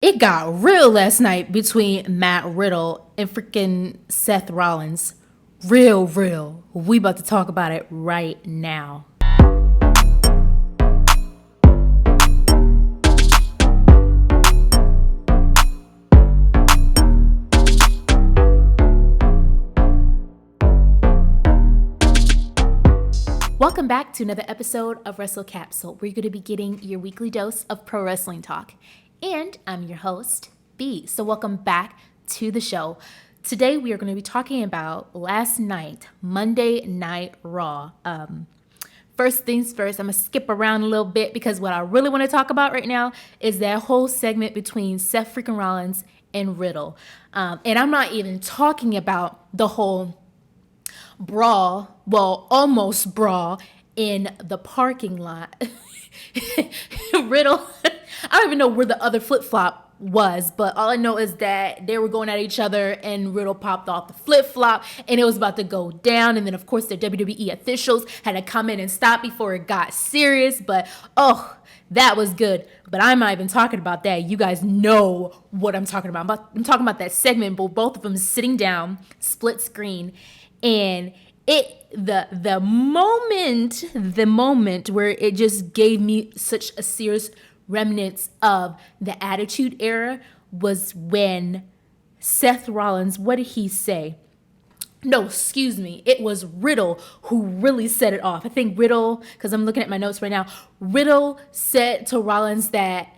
It got real last night between Matt Riddle and freaking Seth Rollins. Real. We about to talk about it right now. Welcome back to another episode of Wrestle Capsule, where you're going to be getting your weekly dose of pro wrestling talk. And I'm your host, B. So welcome back to the show. Today we are going to be talking about last night, Monday Night Raw. First things first, I'm going to skip around a little bit because what I really want to talk about right now is that whole segment between Seth freaking Rollins and Riddle. And I'm not even talking about the whole brawl, well, almost brawl in the parking lot. Riddle, I don't even know where the other flip-flop was, but all I know is that they were going at each other and Riddle popped off the flip-flop and it was about to go down. And then, of course, the WWE officials had to come in and stop before it got serious. But, that was good. But I'm not even talking about that. You guys know what I'm talking about. I'm talking about that segment, but both of them sitting down, split screen, and the moment where it just gave me such a serious remnants of the Attitude Era was when Seth Rollins, what did he say? No, excuse me. It was Riddle who really set it off. I think Riddle, because I'm looking at my notes right now, Riddle said to Rollins that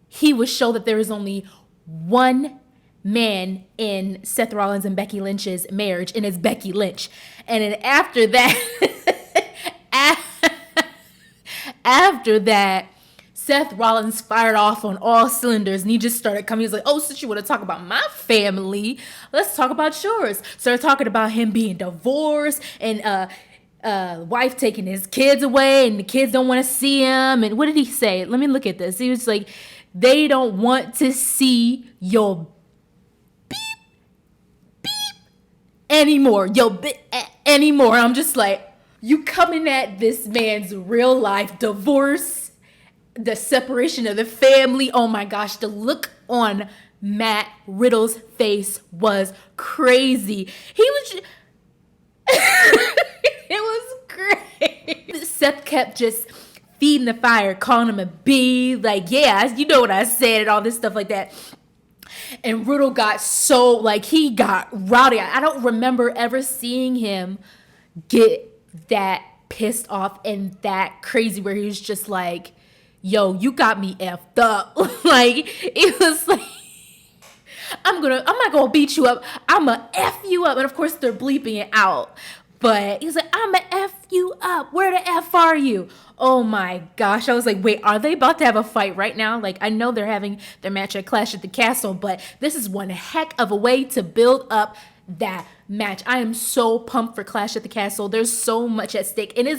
he would show that there is only one man in Seth Rollins and Becky Lynch's marriage, and it's Becky Lynch. And then after that, Seth Rollins fired off on all cylinders, and he just started coming. He was like, "Oh, since you want to talk about my family, let's talk about yours." Started talking about him being divorced and wife taking his kids away, and the kids don't want to see him. And what did he say? Let me look at this. He was like, "They don't want to see your anymore, anymore." I'm just like, you coming at this man's real life divorce, the separation of the family. Oh my gosh, the look on Matt Riddle's face was crazy. He was it was great. Seth kept just feeding the fire, calling him a B, like, yeah, you know what I said, and all this stuff like that. And Riddle got so, he got rowdy. I don't remember ever seeing him get that pissed off and that crazy where he was just like, yo, you got me effed up. It was like, I'm not gonna beat you up. I'm gonna F you up. And of course they're bleeping it out. But he's like, I'm gonna F you up. Where the F are you? Oh my gosh. I was like, wait, are they about to have a fight right now? I know they're having their match at Clash at the Castle, but this is one heck of a way to build up that match. I am so pumped for Clash at the Castle. There's so much at stake. And they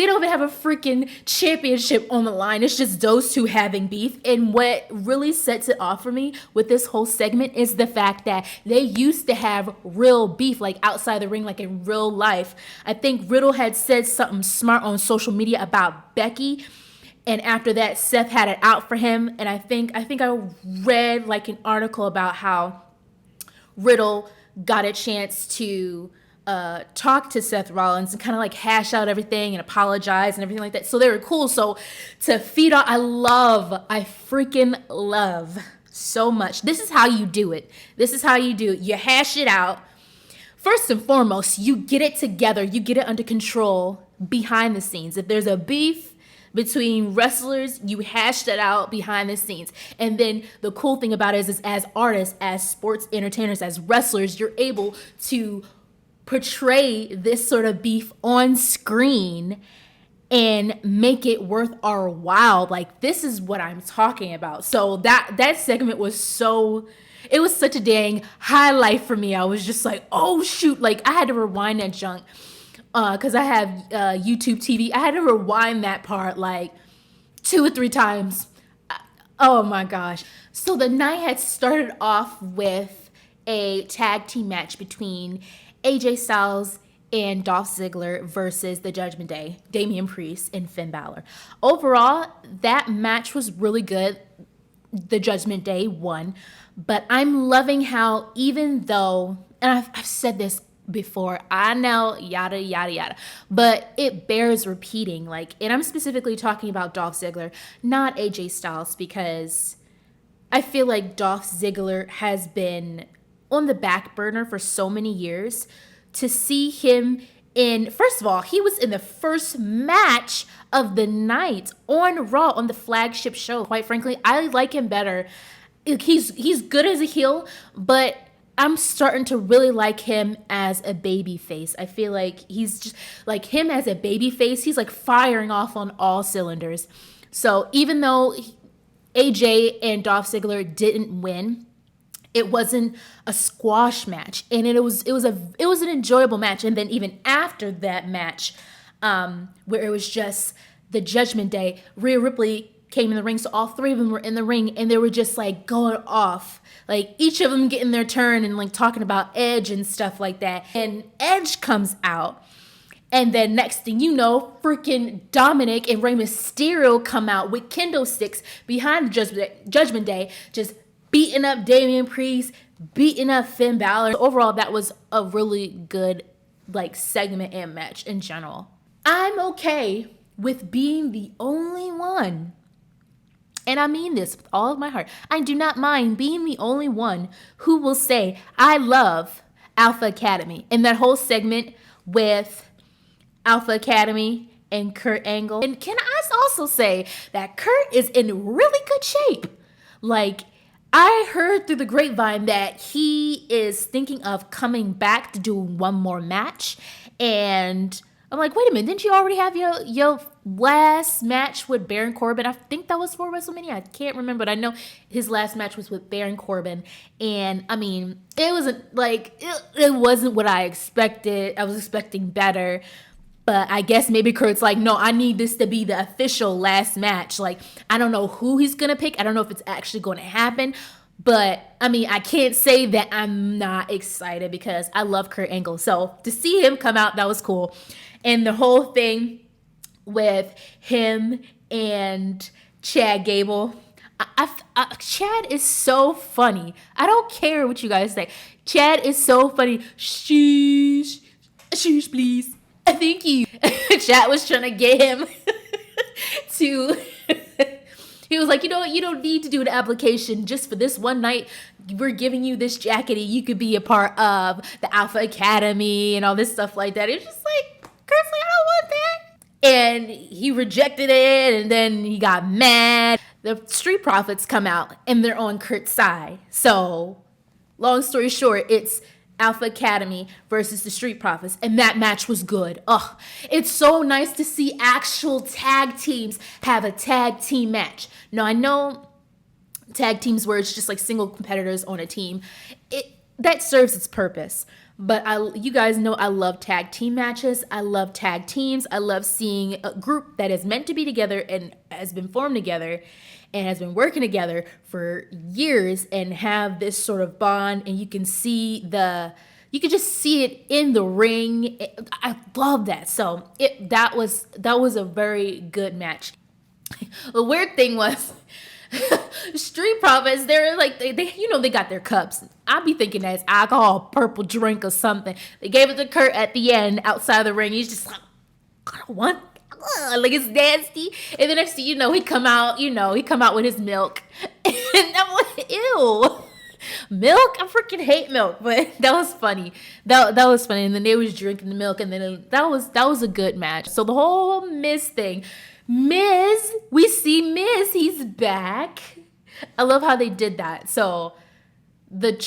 don't even have a freaking championship on the line. It's just those two having beef. And what really sets it off for me with this whole segment is the fact that they used to have real beef, outside the ring, in real life. I think Riddle had said something smart on social media about Becky. And after that, Seth had it out for him. And I think I read an article about how Riddle got a chance to talk to Seth Rollins and kind of hash out everything and apologize and everything like that. So they were cool. So to feed off, I freaking love so much. This is how you do it. You hash it out. First and foremost, you get it together. You get it under control behind the scenes. If there's a beef between wrestlers, you hash that out behind the scenes. And then the cool thing about it is as artists, as sports entertainers, as wrestlers, you're able to portray this sort of beef on screen and make it worth our while. This is what I'm talking about. So that segment was it was such a dang highlight for me. I was just like, oh shoot, I had to rewind that junk. Because I have YouTube TV. I had to rewind that part 2 or 3 times. Oh my gosh. So the night had started off with a tag team match between AJ Styles and Dolph Ziggler versus the Judgment Day, Damian Priest and Finn Balor. Overall, that match was really good. the Judgment Day won. But I'm loving how, even though, and I've said this before, I know, yada, yada, yada, but it bears repeating. Like, and I'm specifically talking about Dolph Ziggler, not AJ Styles, because I feel like Dolph Ziggler has been on the back burner for so many years. To see him first of all, he was in the first match of the night on Raw, on the flagship show. Quite frankly, I like him better. He's good as a heel, but I'm starting to really like him as a baby face. I feel like he's just like him as a baby face. He's like firing off on all cylinders. So even though AJ and Dolph Ziggler didn't win, it wasn't a squash match, and it was an enjoyable match. And then even after that match, where it was just the Judgment Day, Rhea Ripley came in the ring, so all three of them were in the ring, and they were just like going off, like each of them getting their turn and like talking about Edge and stuff like that. And Edge comes out, and then next thing you know, freaking Dominic and Rey Mysterio come out with kendo sticks behind the Judgment Day, just beating up Damian Priest, beating up Finn Balor. Overall, that was a really good like segment and match in general. I'm okay with being the only one, and I mean this with all of my heart. I do not mind being the only one who will say I love Alpha Academy. And that whole segment with Alpha Academy and Kurt Angle. And can I also say that Kurt is in really good shape? Like, I heard through the grapevine that he is thinking of coming back to do one more match. And I'm like, wait a minute, didn't you already have your last match with Baron Corbin? I think that was for WrestleMania. I can't remember, but I know his last match was with Baron Corbin. And I mean, it wasn't like, it wasn't what I expected. I was expecting better. But I guess maybe Kurt's like, no, I need this to be the official last match. Like, I don't know who he's going to pick. I don't know if it's actually going to happen. But, I mean, I can't say that I'm not excited because I love Kurt Angle. So, to see him come out, that was cool. And the whole thing with him and Chad Gable, Chad is so funny. I don't care what you guys say. Chad is so funny. Sheesh, please. Thank you. Chad was trying to get him to... He was like, you know what? You don't need to do the application just for this one night. We're giving you this jacket and you could be a part of the Alpha Academy and all this stuff like that. It's just like, Kurt's like, I don't want that. And he rejected it, and then he got mad. The Street Profits come out and they're on Kurt's side. So, long story short, it's Alpha Academy versus the Street Profits, and that match was good. Ugh, it's so nice to see actual tag teams have a tag team match. Now, I know tag teams where it's just like single competitors on a team. That serves its purpose. But you guys know I love tag team matches. I love tag teams. I love seeing a group that is meant to be together and has been formed together and has been working together for years and have this sort of bond, and you can just see it in the ring. I love that. So that was a very good match. The weird thing was Street Profits, they're like, they got their cups. I'd be thinking that's alcohol, purple drink or something. They gave it to Kurt at the end outside the ring. He's just like, I don't want, like it's nasty. And the next thing you know, he come out with his milk. And I'm like, ew. Milk? I freaking hate milk, but that was funny. That was funny. And then they was drinking the milk, and then that was a good match. So the whole Miz thing. We see Miz, he's back. I love how they did that. So there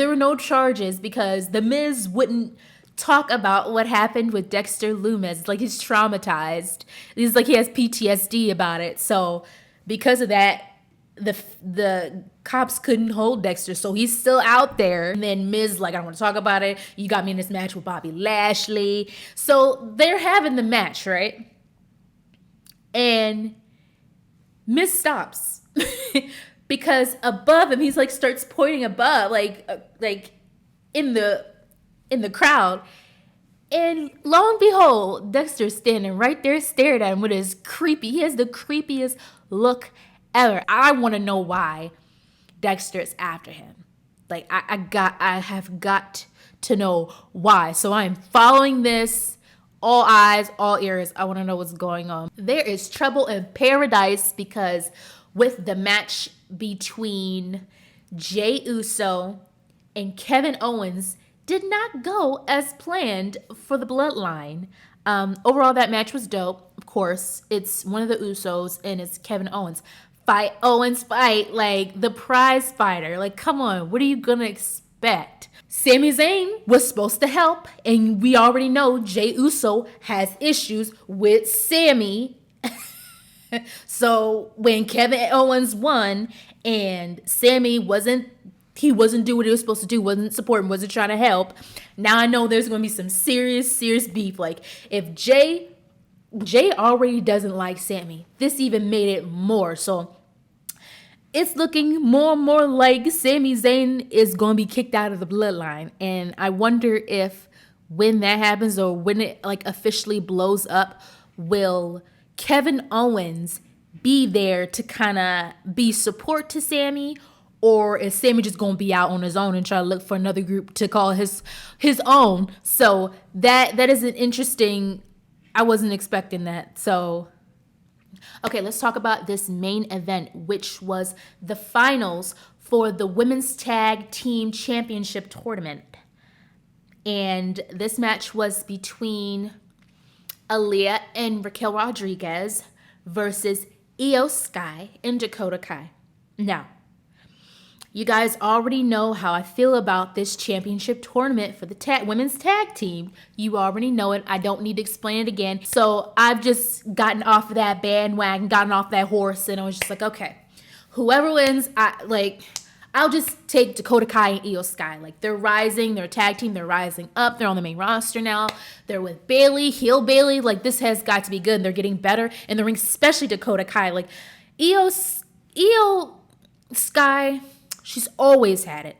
were no charges because the Miz wouldn't talk about what happened with Dexter Lumis. Like, he's traumatized. He's like, he has PTSD about it. So because of that, the cops couldn't hold Dexter, so he's still out there. And then Miz like, I don't want to talk about it. You got me in this match with Bobby Lashley. So they're having the match, right? And Miz stops because above him, he's like starts pointing above, like in the crowd. And lo and behold, Dexter's standing right there, staring at him with his he has the creepiest look ever. I want to know why Dexter is after him. Like, I have got to know why. So I'm following this, all eyes, all ears. I want to know what's going on. There is trouble in paradise because with the match between Jey Uso and Kevin Owens did not go as planned for the Bloodline. Overall, that match was dope. Of course, it's one of the Usos and it's Kevin Owens. Fight Owens, fight, like the prize fighter. Like, come on, what are you gonna expect? Sami Zayn was supposed to help, and we already know Jey Uso has issues with Sami. So when Kevin Owens won and Sami wasn't doing what he was supposed to do, wasn't supporting, wasn't trying to help. Now I know there's going to be some serious beef. Like, if Jey already doesn't like Sami, this even made it more. So it's looking more and more like Sami Zayn is going to be kicked out of the Bloodline. And I wonder if when that happens or when it like officially blows up, will Kevin Owens be there to kind of be support to Sami? Or is Sami just going to be out on his own and try to look for another group to call his own? So that is an interesting, I wasn't expecting that. So, okay, let's talk about this main event, which was the finals for the Women's Tag Team Championship Tournament. And this match was between Aliyah and Raquel Rodriguez versus Iyo Sky and Dakota Kai. Now, you guys already know how I feel about this championship tournament for the women's tag team. You already know it. I don't need to explain it again. So I've just gotten off of that bandwagon, gotten off that horse, and I was just like, okay, whoever wins, I'll just take Dakota Kai and Iyo Sky. Like, they're rising, they're a tag team, they're rising up, they're on the main roster now. They're with Bayley, heel Bayley. Like, this has got to be good. And they're getting better in the ring, especially Dakota Kai. Like, Iyo Sky, she's always had it.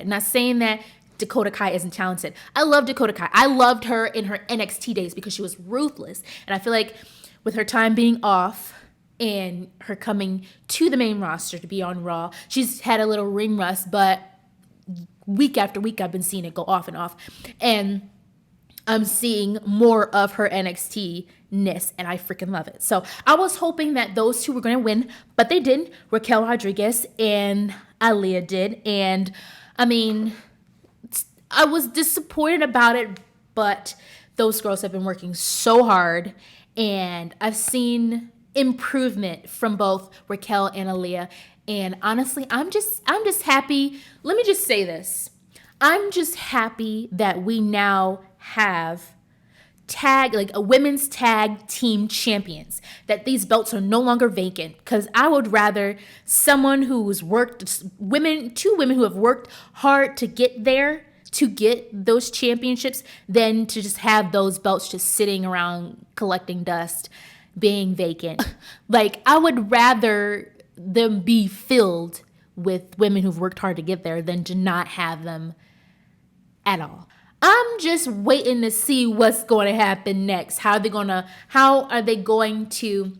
Not saying that Dakota Kai isn't talented. I love Dakota Kai. I loved her in her NXT days because she was ruthless. And I feel like with her time being off and her coming to the main roster to be on Raw, she's had a little ring rust, but week after week I've been seeing it go off and off. And I'm seeing more of her NXT-ness, and I freaking love it. So I was hoping that those two were going to win, but they didn't. Raquel Rodriguez and Aliyah did. And, I mean, I was disappointed about it, but those girls have been working so hard, and I've seen improvement from both Raquel and Aliyah. And honestly, I'm just happy. Let me just say this. I'm just happy that we now have a women's tag team champions, that these belts are no longer vacant, because I would rather someone who's two women who have worked hard to get there, to get those championships, than to just have those belts just sitting around collecting dust, being vacant. Like, I would rather them be filled with women who've worked hard to get there than to not have them at all. I'm just waiting to see what's going to happen next. How are they going to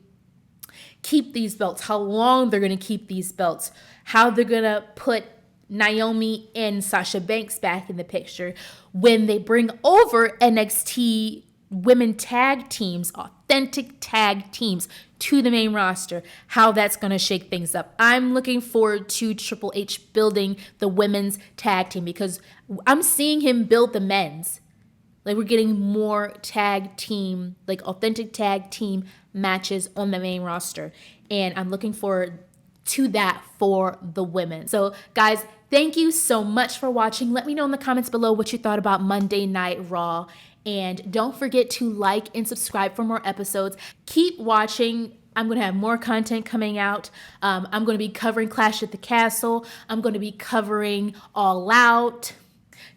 keep these belts? How long they're going to keep these belts? How they're going to put Naomi and Sasha Banks back in the picture when they bring over NXT women tag teams, authentic tag teams, to the main roster, how that's going to shake things up. I'm looking forward to Triple H building the women's tag team, because I'm seeing him build the men's. Like, we're getting more tag team, like authentic tag team matches on the main roster. And I'm looking forward to that for the women. So guys, thank you so much for watching. Let me know in the comments below what you thought about Monday Night Raw. And don't forget to like and subscribe for more episodes. Keep watching. I'm going to have more content coming out. I'm going to be covering Clash at the Castle. I'm going to be covering All Out,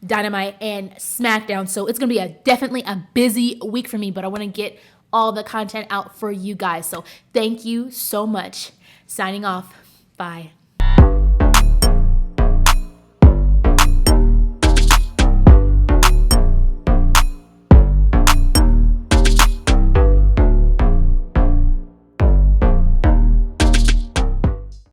Dynamite, and SmackDown. So it's going to be definitely a busy week for me, but I want to get all the content out for you guys. So thank you so much. Signing off. Bye.